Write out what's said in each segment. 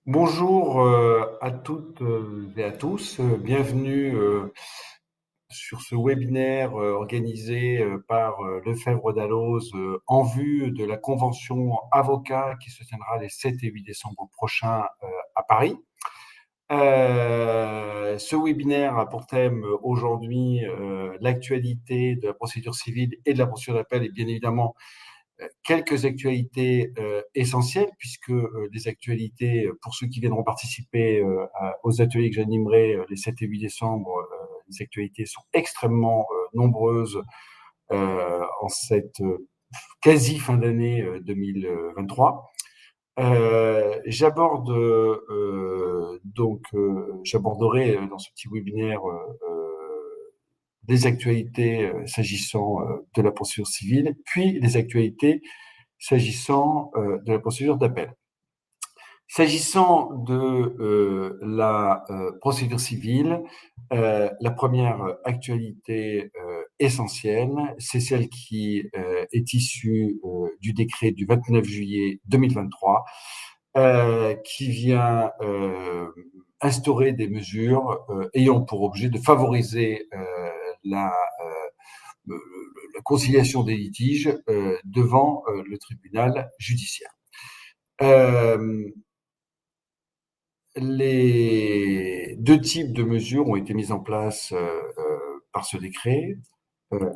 Bonjour à toutes et à tous. Bienvenue sur ce webinaire organisé par Lefebvre Dalloz en vue de la convention avocat qui se tiendra les 7 et 8 décembre prochains à Paris. Ce webinaire a pour thème aujourd'hui l'actualité de la procédure civile et de la procédure d'appel et bien évidemment quelques actualités essentielles, puisque les actualités, pour ceux qui viendront participer aux ateliers que j'animerai les 7 et 8 décembre, les actualités sont extrêmement nombreuses en cette quasi fin d'année 2023. J'aborderai dans ce petit webinaire des actualités s'agissant de la procédure civile, puis les actualités s'agissant de la procédure d'appel. S'agissant de la procédure civile, la première actualité essentielle, c'est celle qui est issue du décret du 29 juillet 2023, qui vient instaurer des mesures ayant pour objet de favoriser la la conciliation des litiges devant le tribunal judiciaire. Les deux types de mesures ont été mises en place par ce décret.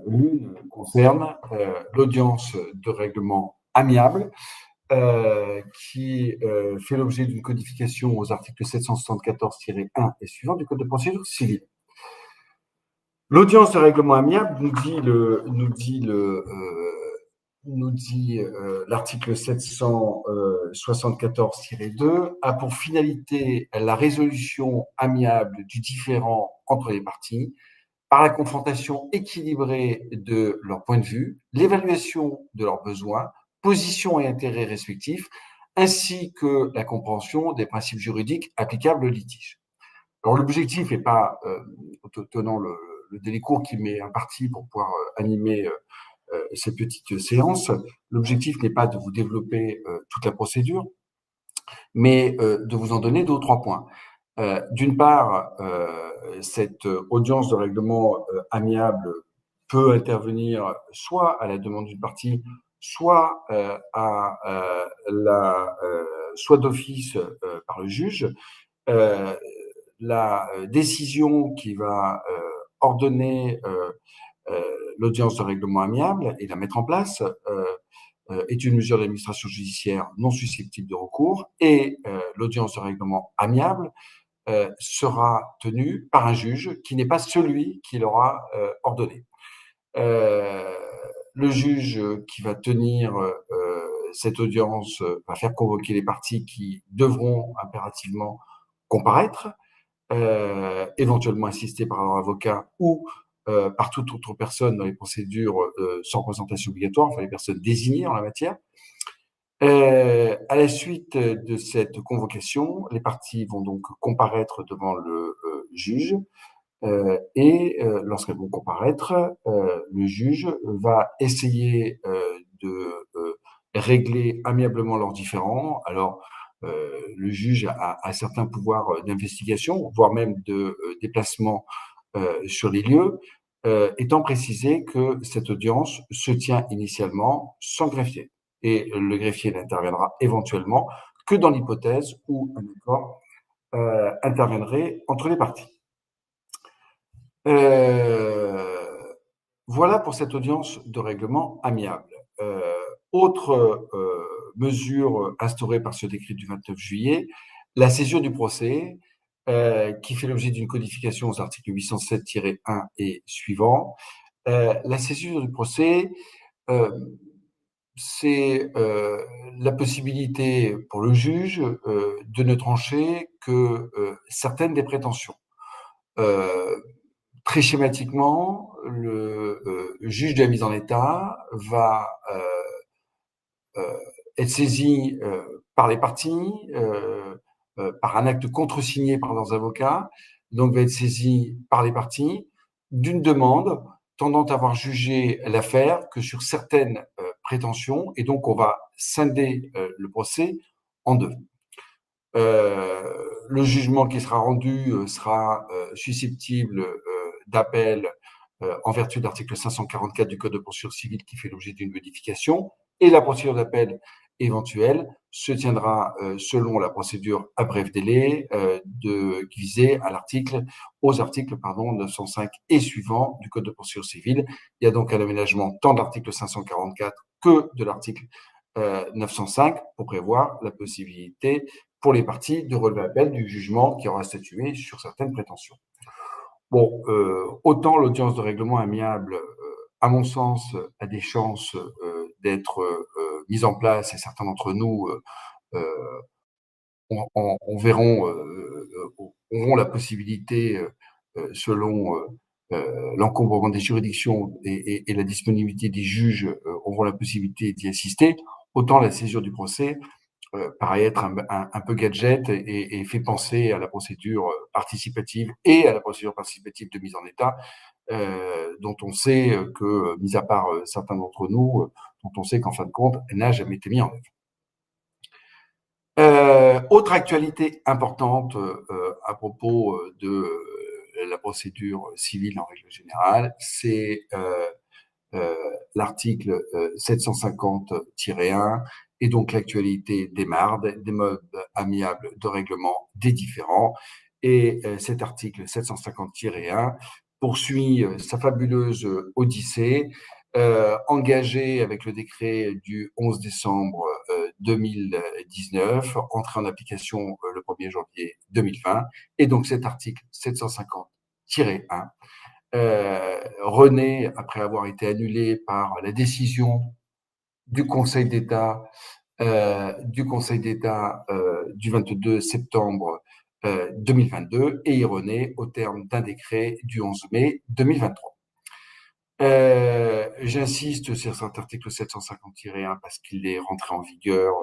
L'une concerne l'audience de règlement amiable, qui fait l'objet d'une codification aux articles 774-1 et suivants du Code de procédure civile. L'audience de règlement amiable nous dit l'article 774-2 a pour finalité la résolution amiable du différend entre les parties par la confrontation équilibrée de leurs points de vue, l'évaluation de leurs besoins, positions et intérêts respectifs, ainsi que la compréhension des principes juridiques applicables au litige. Alors l'objectif n'est pas, tenant le délai court qui m'est imparti pour pouvoir animer ces petites séances, l'objectif n'est pas de vous développer toute la procédure, mais de vous en donner deux ou trois points. D'une part, cette audience de règlement amiable peut intervenir soit à la demande d'une partie, soit soit d'office par le juge. La décision qui va ordonner l'audience de règlement amiable et la mettre en place est une mesure d'administration judiciaire non susceptible de recours, et l'audience de règlement amiable sera tenue par un juge qui n'est pas celui qui l'aura ordonné. Le juge qui va tenir cette audience va faire convoquer les parties qui devront impérativement comparaître, éventuellement assistés par leur avocat ou par toute autre personne dans les procédures sans représentation obligatoire, enfin les personnes désignées en la matière. À la suite de cette convocation, les parties vont donc comparaître devant le juge et lorsqu'elles vont comparaître, le juge va essayer de régler amiablement leurs différends. Alors, le juge a certains pouvoirs d'investigation, voire même de déplacement sur les lieux, étant précisé que cette audience se tient initialement sans greffier. Et le greffier n'interviendra éventuellement que dans l'hypothèse où un accord interviendrait entre les parties. Voilà pour cette audience de règlement amiable. Autre mesure instaurée par ce décret du 29 juillet, la césure du procès, qui fait l'objet d'une codification aux articles 807-1 et suivants. La césure du procès, c'est la possibilité pour le juge de ne trancher que certaines des prétentions. Très schématiquement, le juge de la mise en état va être saisi par les parties, par un acte contresigné par leurs avocats, donc va être saisi par les parties d'une demande tendant à avoir jugé l'affaire que sur certaines prétentions, et donc on va scinder le procès en deux. Le jugement qui sera rendu sera susceptible d'appel en vertu de l'article 544 du Code de procédure civile qui fait l'objet d'une modification, et la procédure d'appel éventuelle se tiendra selon la procédure à bref délai visée aux articles 905 et suivants du Code de procédure civile. Il y a donc un aménagement tant de l'article 544 que de l'article 905 pour prévoir la possibilité pour les parties de relever appel du jugement qui aura statué sur certaines prétentions. Bon, autant l'audience de règlement amiable, à mon sens, a des chances d'être mise en place, et certains d'entre nous auront la possibilité, selon l'encombrement des juridictions et la disponibilité des juges, auront la possibilité d'y assister, autant la césure du procès paraît être un peu gadget et fait penser à la procédure participative et à la procédure participative de mise en état, dont on sait que, mis à part certains d'entre nous, dont on sait qu'en fin de compte, elle n'a jamais été mise en œuvre. Autre actualité importante à propos de la procédure civile en règle générale, c'est l'article 750-1 et donc l'actualité des MARD, des modes amiables de règlement des différends. Et cet article 750-1 poursuit sa fabuleuse odyssée engagée avec le décret du 11 décembre 2019, entré en application le 1er janvier 2020. Et donc cet article 750-1 renaît après avoir été annulé par la décision du Conseil d'État du 22 septembre 2022, et il renaît au terme d'un décret du 11 mai 2023. J'insiste sur cet article 750-1 parce qu'il est rentré en vigueur,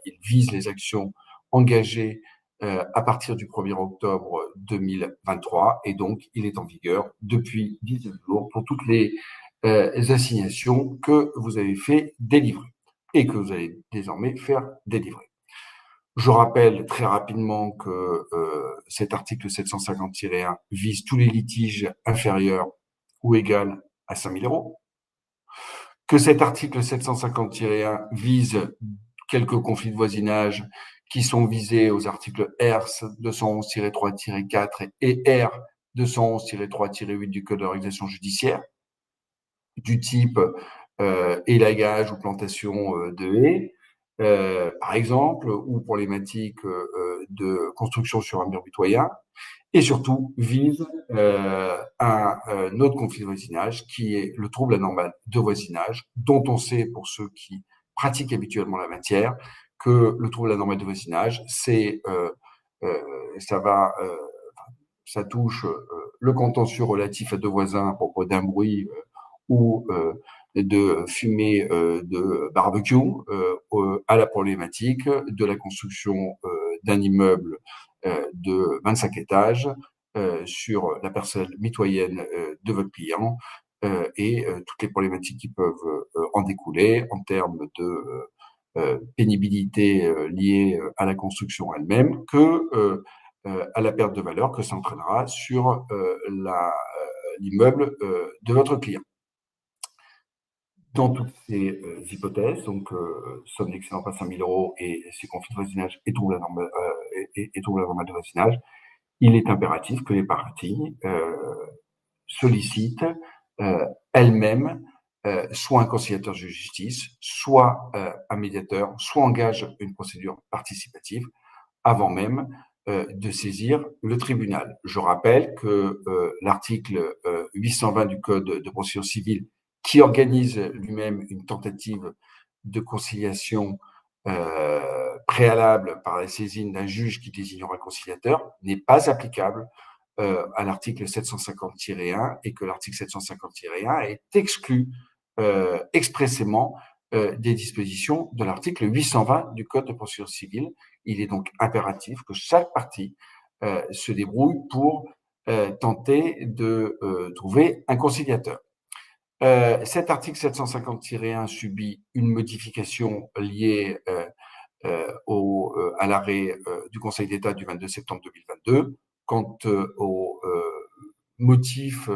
il vise les actions engagées à partir du 1er octobre 2023, et donc il est en vigueur depuis 19 jours pour toutes les assignations que vous avez fait délivrer et que vous allez désormais faire délivrer. Je rappelle très rapidement que cet article 750-1 vise tous les litiges inférieurs ou égal à 5 000 euros, que cet article 750-1 vise quelques conflits de voisinage qui sont visés aux articles R 211-3-4 et R 211-3-8 du Code de l'organisation judiciaire, du type élagage ou plantation de haies, par exemple, ou problématique de construction sur un mur butoyen, et surtout vise un autre conflit de voisinage qui est le trouble anormal de voisinage, dont on sait, pour ceux qui pratiquent habituellement la matière, que le trouble anormal de voisinage, ça touche le contentieux relatif à deux voisins à propos d'un bruit ou de fumée de barbecue, à la problématique de la construction d'un immeuble de 25 étages sur la parcelle mitoyenne de votre client, et toutes les problématiques qui peuvent en découler en termes de pénibilité liée à la construction elle-même, que à la perte de valeur que ça entraînera sur l'immeuble de votre client. Dans toutes ces hypothèses, donc somme n'excédant pas 5 000 euros et ces conflits de voisinage et trouble anormal de voisinage, il est impératif que les parties sollicitent elles-mêmes soit un conciliateur de justice, soit un médiateur, soit engagent une procédure participative avant même de saisir le tribunal. Je rappelle que l'article 820 du Code de procédure civile, qui organise lui-même une tentative de conciliation préalable par la saisine d'un juge qui désignera un conciliateur, n'est pas applicable à l'article 750-1, et que l'article 750-1 est exclu expressément des dispositions de l'article 820 du Code de procédure civile. Il est donc impératif que chaque partie se débrouille pour tenter de trouver un conciliateur. Cet article 750-1 subit une modification liée à l'arrêt du Conseil d'État du 22 septembre 2022 quant aux motifs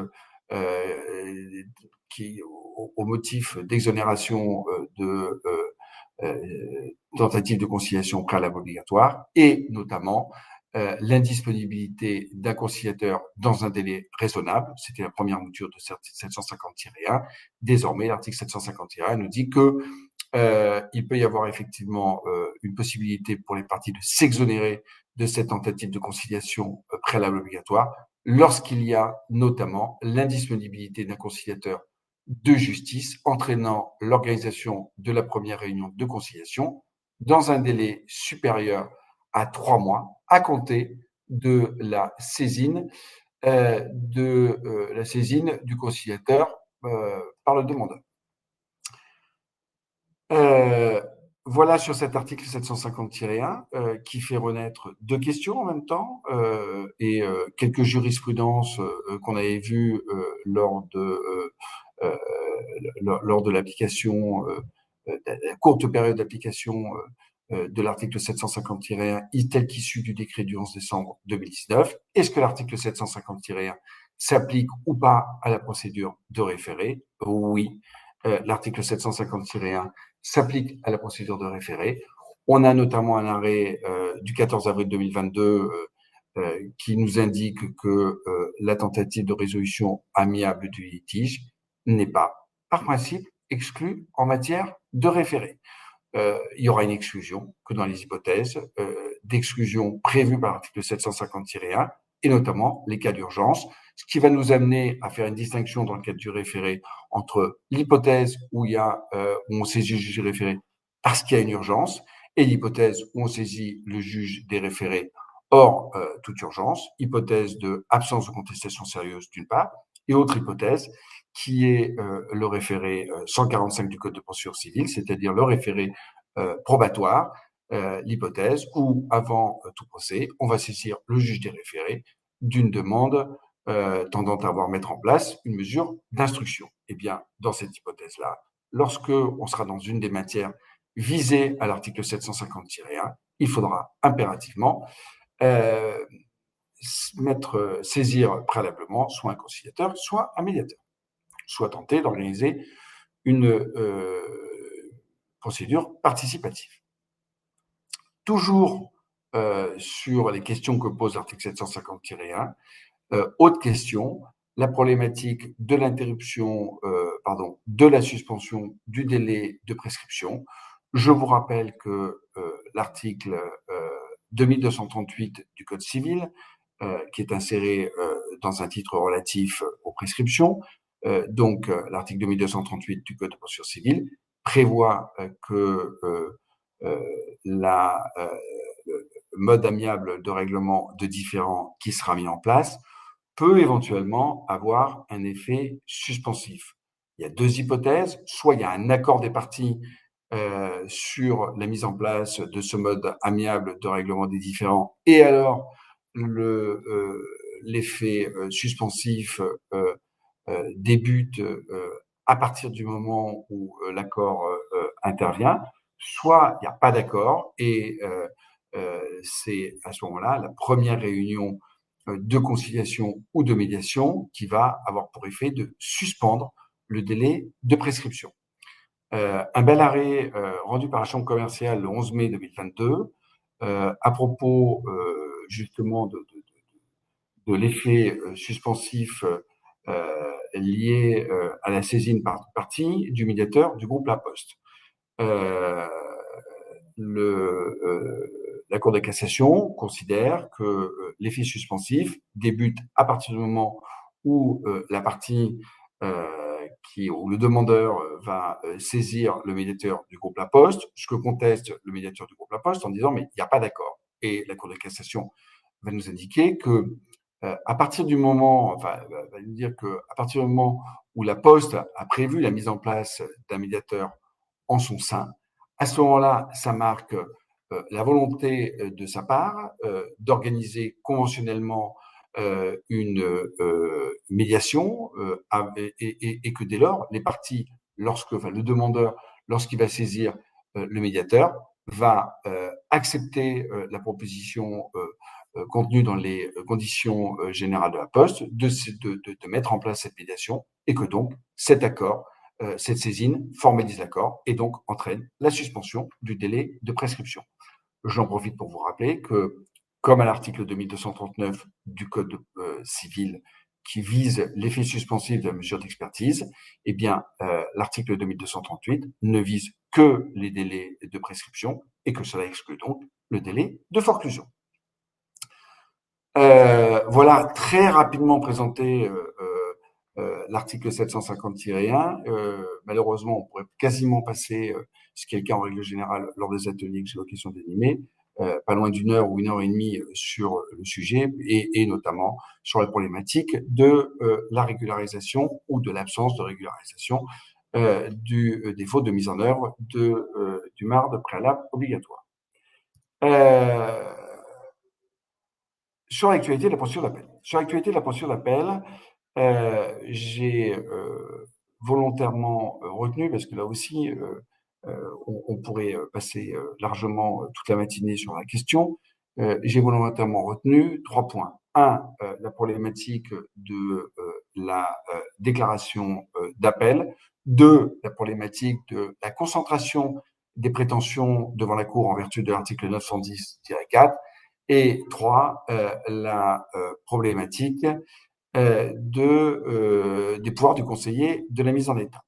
au motif d'exonération de tentative de conciliation préalable obligatoire et notamment l'indisponibilité d'un conciliateur dans un délai raisonnable. C'était la première mouture de 750-1. Désormais, l'article 750-1 nous dit que il peut y avoir effectivement une possibilité pour les parties de s'exonérer de cette tentative de conciliation préalable obligatoire lorsqu'il y a notamment l'indisponibilité d'un conciliateur de justice entraînant l'organisation de la première réunion de conciliation dans un délai supérieur à 3 mois à compter de la saisine du conciliateur par le demandeur. Voilà sur cet article 750-1 qui fait renaître 2 questions en même temps et quelques jurisprudences qu'on avait vues lors de l'application, la courte période d'application de l'article 750-1 tel qu'issu du décret du 11 décembre 2019. Est-ce que l'article 750-1 s'applique ou pas à la procédure de référé? Oui, l'article 750-1 s'applique à la procédure de référé. On a notamment un arrêt du 14 avril 2022 qui nous indique que la tentative de résolution amiable du litige n'est pas, par principe, exclue en matière de référé. Il y aura une exclusion que dans les hypothèses d'exclusion prévues par l'article 750-1 et notamment les cas d'urgence, ce qui va nous amener à faire une distinction dans le cadre du référé entre l'hypothèse où on saisit le juge des référés parce qu'il y a une urgence et l'hypothèse où on saisit le juge des référés hors toute urgence, hypothèse de absence de contestation sérieuse d'une part, et autre hypothèse qui est le référé 145 du Code de procédure civile, c'est-à-dire le référé probatoire, l'hypothèse où, avant tout procès, on va saisir le juge des référés d'une demande tendant à mettre en place une mesure d'instruction. Eh bien, dans cette hypothèse-là, lorsque on sera dans une des matières visées à l'article 750-1, il faudra impérativement saisir préalablement soit un conciliateur, soit un médiateur, soit tenter d'organiser une procédure participative. Toujours sur les questions que pose l'article 750-1, autre question, la problématique de l'interruption, de la suspension du délai de prescription. Je vous rappelle que l'article 2238 du Code civil, qui est inséré dans un titre relatif aux prescriptions, donc l'article 2238 du Code de procédure civile, prévoit que le mode amiable de règlement de différend qui sera mis en place peut éventuellement avoir un effet suspensif. Il y a 2 hypothèses, soit il y a un accord des parties sur la mise en place de ce mode amiable de règlement des différends, et alors l'effet suspensif débute à partir du moment où l'accord intervient, soit il n'y a pas d'accord et c'est à ce moment-là la première réunion de conciliation ou de médiation qui va avoir pour effet de suspendre le délai de prescription. Un bel arrêt rendu par la Chambre commerciale le 11 mai 2022 à propos justement de l'effet suspensif lié à la saisine par partie du médiateur du groupe La Poste. La Cour de cassation considère que l'effet suspensif débute à partir du moment où la partie où le demandeur va saisir le médiateur du groupe La Poste, ce que conteste le médiateur du groupe La Poste en disant mais il n'y a pas d'accord. Et la Cour de cassation va nous indiquer que à partir du moment, va nous dire que à partir du moment où La Poste a prévu la mise en place d'un médiateur en son sein, à ce moment-là, ça marque la volonté de sa part d'organiser conventionnellement une médiation et que dès lors, les parties, le demandeur, lorsqu'il va saisir le médiateur, va accepter la proposition contenue dans les conditions générales de la Poste de mettre en place cette médiation et que donc cet accord, cette saisine formalise l'accord et donc entraîne la suspension du délai de prescription. J'en profite pour vous rappeler que, comme à l'article 2239 du Code civil qui vise l'effet suspensif de la mesure d'expertise, eh bien, l'article 2238 ne vise que les délais de prescription et que cela exclut donc le délai de forclusion. Voilà très rapidement présenté l'article 750-1. Malheureusement, on pourrait quasiment passer, ce qui est le cas en règle générale lors des ateliers que j'ai l'occasion d'animer, pas loin d'une heure ou une heure et demie sur le sujet et notamment sur la problématique de la régularisation ou de l'absence de régularisation du défaut de mise en œuvre du marde préalable obligatoire. Sur l'actualité de la procédure d'appel. Sur l'actualité de la procédure d'appel, j'ai volontairement retenu, parce que là aussi, on pourrait passer largement toute la matinée sur la question, j'ai volontairement retenu 3 points. Un, la problématique de la déclaration d'appel. 2, la problématique de la concentration des prétentions devant la Cour en vertu de l'article 910-4. Et 3, la problématique des pouvoirs du conseiller de la mise en état.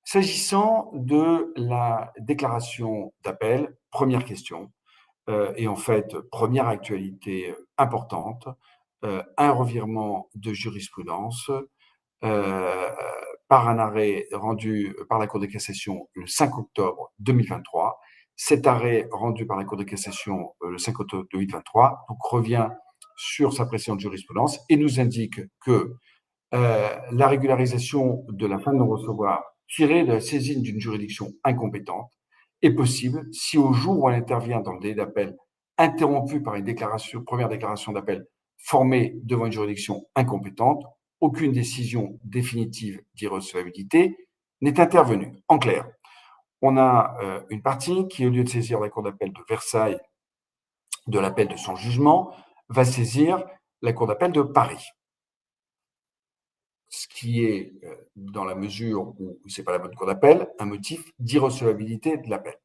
S'agissant de la déclaration d'appel, première question, et en fait, première actualité importante, un revirement de jurisprudence par un arrêt rendu par la Cour de cassation le 5 octobre 2023. Cet arrêt rendu par la Cour de cassation le 5 octobre 2023 donc, revient sur sa précédente jurisprudence et nous indique que la régularisation de la fin de non-recevoir tirée de la saisine d'une juridiction incompétente est possible si au jour où elle intervient dans le délai d'appel interrompu par une première déclaration d'appel formée devant une juridiction incompétente, aucune décision définitive d'irrecevabilité n'est intervenue. En clair, on a une partie qui, au lieu de saisir la Cour d'appel de Versailles de l'appel de son jugement, va saisir la Cour d'appel de Paris. Ce qui est, dans la mesure où c'est pas la bonne Cour d'appel, un motif d'irrecevabilité de l'appel.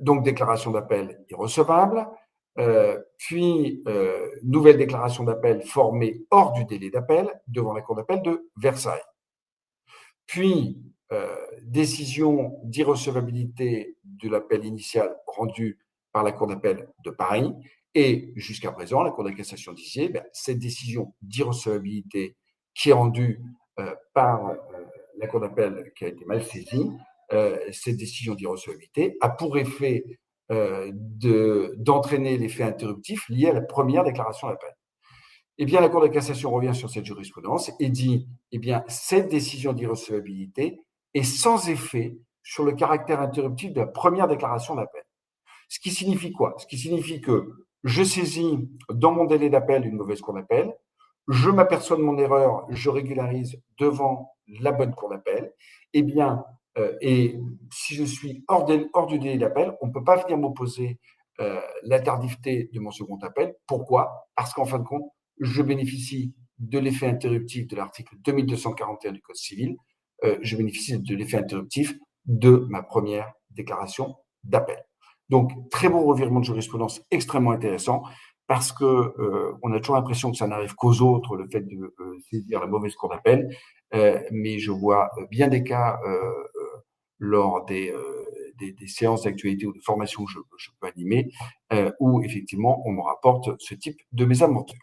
Donc, déclaration d'appel irrecevable, puis nouvelle déclaration d'appel formée hors du délai d'appel devant la Cour d'appel de Versailles. Puis, décision d'irrecevabilité de l'appel initial rendu par la Cour d'appel de Paris. Et jusqu'à présent, la Cour de cassation disait, cette décision d'irrecevabilité qui est rendue par la Cour d'appel qui a été mal saisie, cette décision d'irrecevabilité a pour effet d'entraîner l'effet interruptif lié à la première déclaration d'appel. Eh bien, la Cour de cassation revient sur cette jurisprudence et dit, eh bien, cette décision d'irrecevabilité est sans effet sur le caractère interruptif de la première déclaration d'appel. Ce qui signifie quoi? Ce qui signifie que je saisis dans mon délai d'appel une mauvaise cour d'appel, je m'aperçois de mon erreur, je régularise devant la bonne cour d'appel, eh bien, et si je suis hors du délai d'appel, on ne peut pas venir m'opposer la tardivité de mon second appel. Pourquoi? Parce qu'en fin de compte, je bénéficie de l'effet interruptif de l'article 2241 du Code civil, je bénéficie de l'effet interruptif de ma première déclaration d'appel. Donc, très beau revirement de jurisprudence extrêmement intéressant parce que on a toujours l'impression que ça n'arrive qu'aux autres, le fait de saisir la mauvaise cour d'appel, mais je vois bien des cas lors des séances d'actualité ou de formation que je peux animer, où effectivement on me rapporte ce type de mésaventure.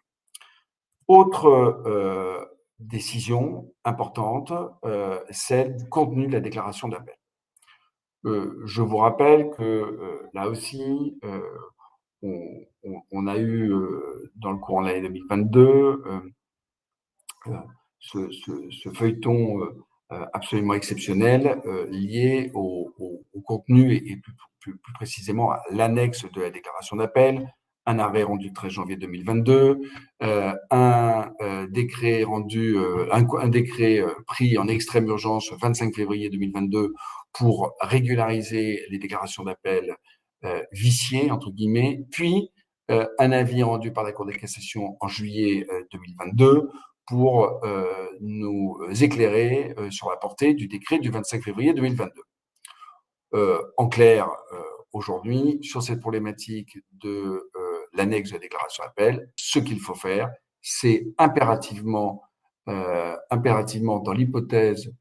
Autre décision importante, celle du contenu de la déclaration d'appel. Je vous rappelle que là aussi, on a eu dans le courant de l'année 2022 ce feuilleton absolument exceptionnel lié au contenu et plus précisément à l'annexe de la déclaration d'appel, un arrêt rendu le 13 janvier 2022, un décret rendu, un décret pris en extrême urgence le 25 février 2022 pour régulariser les déclarations d'appel viciées, entre guillemets, puis un avis rendu par la Cour de cassation en juillet 2022 pour nous éclairer sur la portée du décret du 25 février 2022. En clair, aujourd'hui, sur cette problématique de l'annexe de la déclaration d'appel, ce qu'il faut faire, c'est impérativement dans l'hypothèse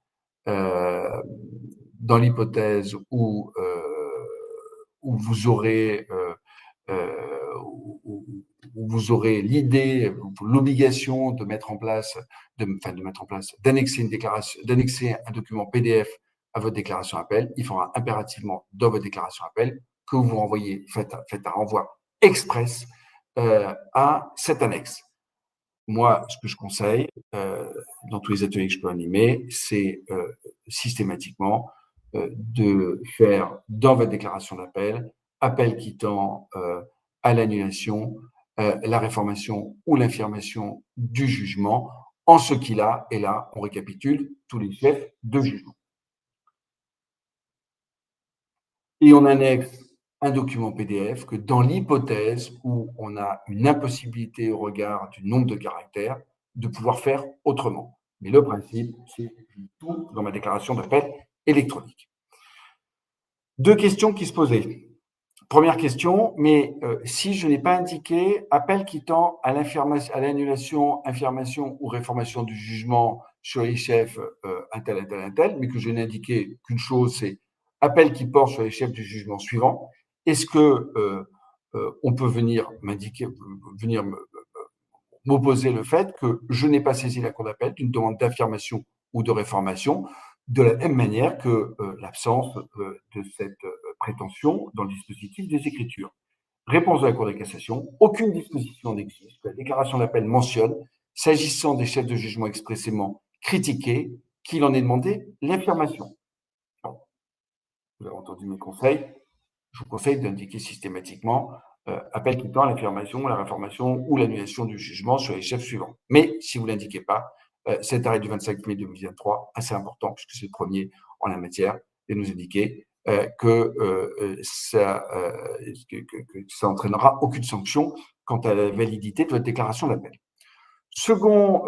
où vous aurez où vous aurez l'idée, l'obligation de mettre en place, d'annexer une déclaration, d'annexer un document PDF à votre déclaration appel, il faudra impérativement dans votre déclaration appel que vous renvoyez, faites un renvoi express à cette annexe. Moi, ce que je conseille dans tous les ateliers que je peux animer, c'est systématiquement de faire dans votre déclaration d'appel, appel qui tend à l'annulation, la réformation ou l'infirmation du jugement, en ce qu'il a, et là, on récapitule tous les chefs de jugement. Et on annexe un document PDF que dans l'hypothèse où on a une impossibilité au regard du nombre de caractères de pouvoir faire autrement. Mais le principe, c'est tout dans ma déclaration d'appel électronique. Deux questions qui se posaient. Première question, mais si je n'ai pas indiqué appel qui tend à l'annulation, infirmation ou réformation du jugement sur les chefs un tel, mais que je n'ai indiqué qu'une chose, c'est appel qui porte sur les chefs du jugement suivant, est-ce que on peut venir m'opposer le fait que je n'ai pas saisi la cour d'appel d'une demande d'affirmation ou de réformation, de la même manière que l'absence de cette prétention dans le dispositif des écritures. Réponse de la Cour de cassation, aucune disposition n'existe. La déclaration d'appel mentionne, s'agissant des chefs de jugement expressément critiqués, qu'il en est demandé l'affirmation. Bon. Vous avez entendu mes conseils. Je vous conseille d'indiquer systématiquement appel qui tend à l'affirmation, la réformation ou l'annulation du jugement sur les chefs suivants. Mais si vous ne l'indiquez pas, cet arrêt du 25 mai 2023, assez important, puisque c'est le premier en la matière, et nous indiquer que ça entraînera aucune sanction quant à la validité de votre déclaration d'appel. Second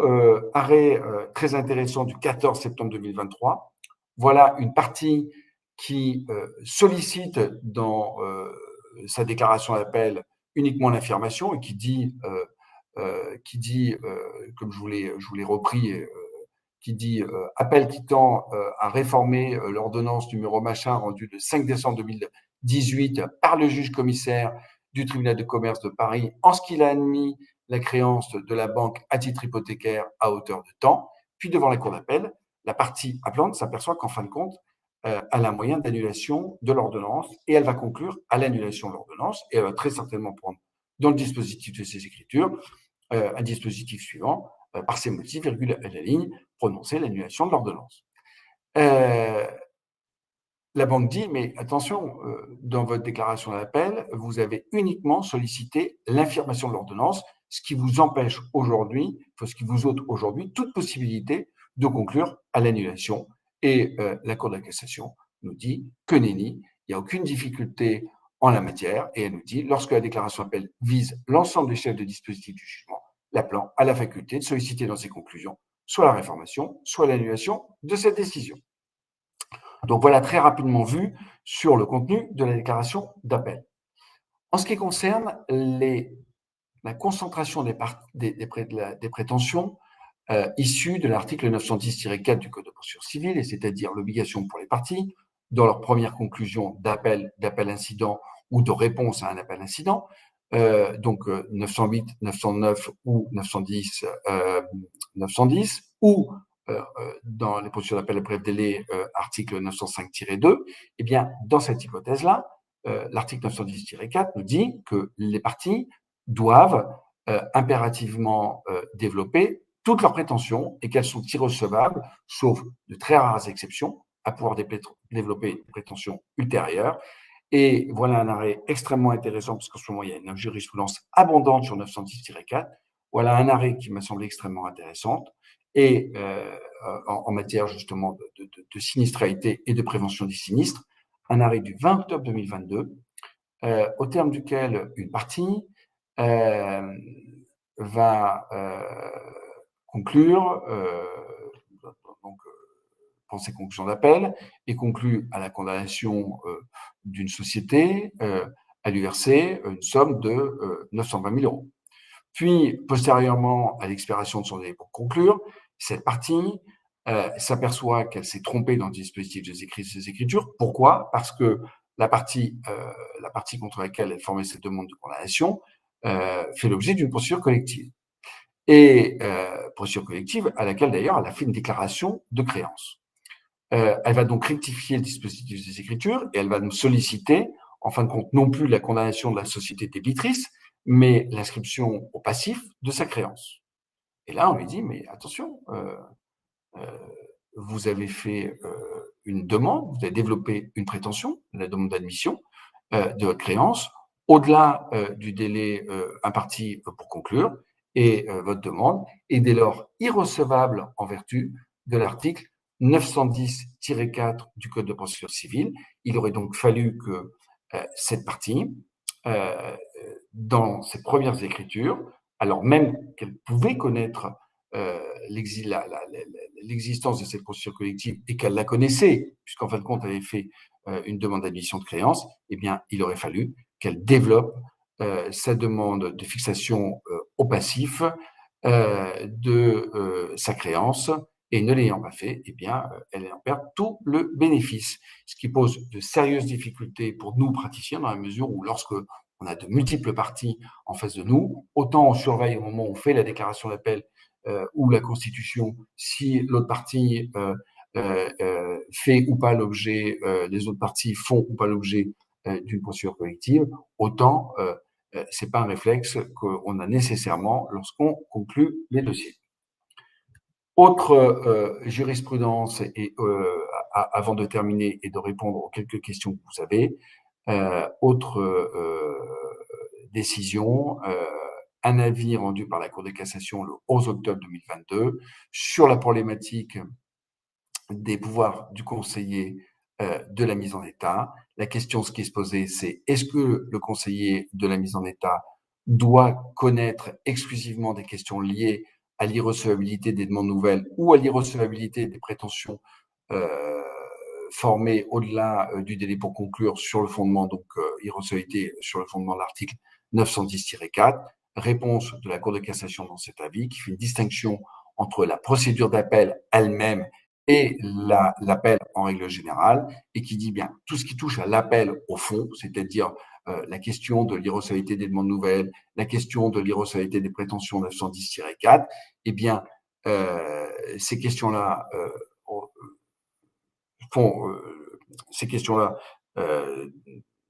arrêt très intéressant du 14 septembre 2023, voilà une partie qui sollicite dans sa déclaration d'appel uniquement l'affirmation et qui dit, comme je vous l'ai repris, qui dit appel qui tend à réformer l'ordonnance numéro machin rendue le 5 décembre 2018 par le juge commissaire du tribunal de commerce de Paris en ce qu'il a admis la créance de la banque à titre hypothécaire à hauteur de temps. Puis devant la cour d'appel, la partie appelante s'aperçoit qu'en fin de compte, elle a un moyen d'annulation de l'ordonnance et elle va conclure à l'annulation de l'ordonnance et elle va très certainement prendre dans le dispositif de ses écritures un dispositif suivant, par ces motifs, virgule à la ligne, prononcer l'annulation de l'ordonnance. La banque dit, mais attention, dans votre déclaration d'appel, vous avez uniquement sollicité l'infirmation de l'ordonnance, ce qui vous empêche aujourd'hui, ce qui vous ôte aujourd'hui toute possibilité de conclure à l'annulation. Et la Cour de la cassation nous dit que nenni, il n'y a aucune difficulté en la matière, et elle nous dit, lorsque la déclaration d'appel vise l'ensemble des chefs de dispositif du jugement, l'appelant a la faculté de solliciter dans ses conclusions soit la réformation, soit l'annulation de cette décision. Donc voilà très rapidement vu sur le contenu de la déclaration d'appel. En ce qui concerne la concentration des prétentions issues de l'article 910-4 du Code de procédure civile, et c'est-à-dire l'obligation pour les parties, dans leur première conclusion d'appel incident ou de réponse à un appel incident, donc 908, 909 ou 910, 910, ou dans les procédures d'appel à bref délai, article 905-2, eh bien, dans cette hypothèse-là, l'article 910-4 nous dit que les parties doivent impérativement développer toutes leurs prétentions et qu'elles sont irrecevables, sauf de très rares exceptions, à pouvoir développer une prétention ultérieure. Et voilà un arrêt extrêmement intéressant, parce qu'en ce moment, il y a une jurisprudence abondante sur 910-4. Voilà un arrêt qui m'a semblé extrêmement intéressant. Et en matière justement de sinistralité et de prévention des sinistres, un arrêt du 20 octobre 2022, au terme duquel une partie va conclure, donc, prend ses conclusions d'appel et conclut à la condamnation d'une société à lui verser une somme de 920 000 euros. Puis, postérieurement à l'expiration de son délai pour conclure, cette partie s'aperçoit qu'elle s'est trompée dans le dispositif de ses écritures. Pourquoi? Parce que la partie contre laquelle elle formait cette demande de condamnation fait l'objet d'une procédure collective. Et procédure collective à laquelle d'ailleurs elle a fait une déclaration de créance. Elle va donc rectifier le dispositif des écritures et elle va nous solliciter, en fin de compte, non plus la condamnation de la société débitrice, mais l'inscription au passif de sa créance. Et là, on lui dit, mais attention, vous avez fait une demande, vous avez développé une prétention, la demande d'admission de votre créance, au-delà du délai imparti pour conclure, et votre demande est dès lors irrecevable en vertu de l'article 910-4 du Code de procédure civile. Il aurait donc fallu que cette partie, dans ses premières écritures, alors même qu'elle pouvait connaître l'existence de cette procédure collective et qu'elle la connaissait, puisqu'en fin de compte, elle avait fait une demande d'admission de créance, eh bien, il aurait fallu qu'elle développe sa demande de fixation au passif de sa créance, et ne l'ayant pas fait, eh bien, elle en perd tout le bénéfice. Ce qui pose de sérieuses difficultés pour nous praticiens, dans la mesure où lorsque on a de multiples parties en face de nous, autant on surveille au moment où on fait la déclaration d'appel ou la constitution, si l'autre partie fait ou pas l'objet, les autres parties font ou pas l'objet d'une procédure collective, autant c'est pas un réflexe qu'on a nécessairement lorsqu'on conclut les dossiers. Autre jurisprudence, et avant de terminer et de répondre aux quelques questions que vous avez, autre décision, un avis rendu par la Cour de cassation le 11 octobre 2022 sur la problématique des pouvoirs du conseiller de la mise en état. La question, ce qui est se posait, c'est est-ce que le conseiller de la mise en état doit connaître exclusivement des questions liées à l'irrecevabilité des demandes nouvelles ou à l'irrecevabilité des prétentions formées au-delà du délai pour conclure sur le fondement, donc irrecevabilité sur le fondement de l'article 910-4. Réponse de la Cour de cassation dans cet avis qui fait une distinction entre la procédure d'appel elle-même et l'appel en règle générale, et qui dit bien tout ce qui touche à l'appel au fond, c'est-à-dire la question de l'irrecevabilité des demandes nouvelles, la question de l'irrecevabilité des prétentions 910-4, eh bien, ces questions-là ces questions-là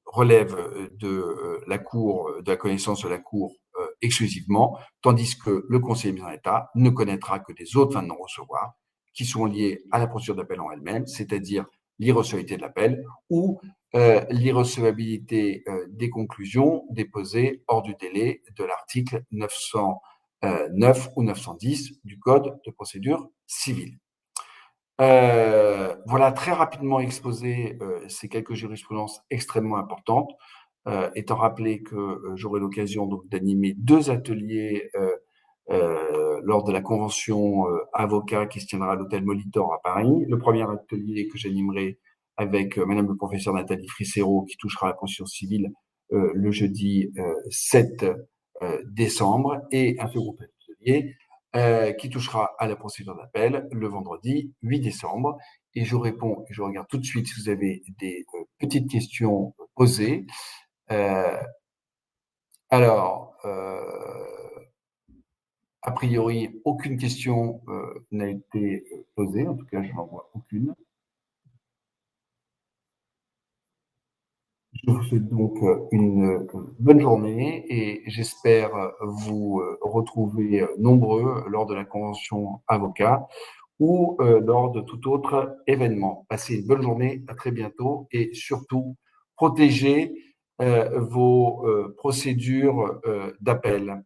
relèvent de la Cour, de la connaissance de la Cour exclusivement, tandis que le conseiller mis en état ne connaîtra que des autres fins de non-recevoir qui sont liées à la procédure d'appel en elle-même, c'est-à-dire l'irrecevabilité de l'appel ou l'irrecevabilité des conclusions déposées hors du délai de l'article 909 ou 910 du Code de procédure civile. Voilà très rapidement exposé ces quelques jurisprudences extrêmement importantes, étant rappelé que j'aurai l'occasion donc d'animer 2 ateliers lors de la convention avocat qui se tiendra à l'hôtel Molitor à Paris. Le premier atelier que j'animerai avec madame le professeur Nathalie Frissero qui touchera à la procédure civile le jeudi 7 décembre, et un second atelier qui touchera à la procédure d'appel le vendredi 8 décembre. Et je réponds, je regarde tout de suite si vous avez des petites questions posées. Alors, a priori, aucune question n'a été posée, en tout cas, je n'en vois aucune. Je vous souhaite donc une bonne journée et j'espère vous retrouver nombreux lors de la convention avocat ou lors de tout autre événement. Passez une bonne journée, à très bientôt et surtout, protéger vos procédures d'appel.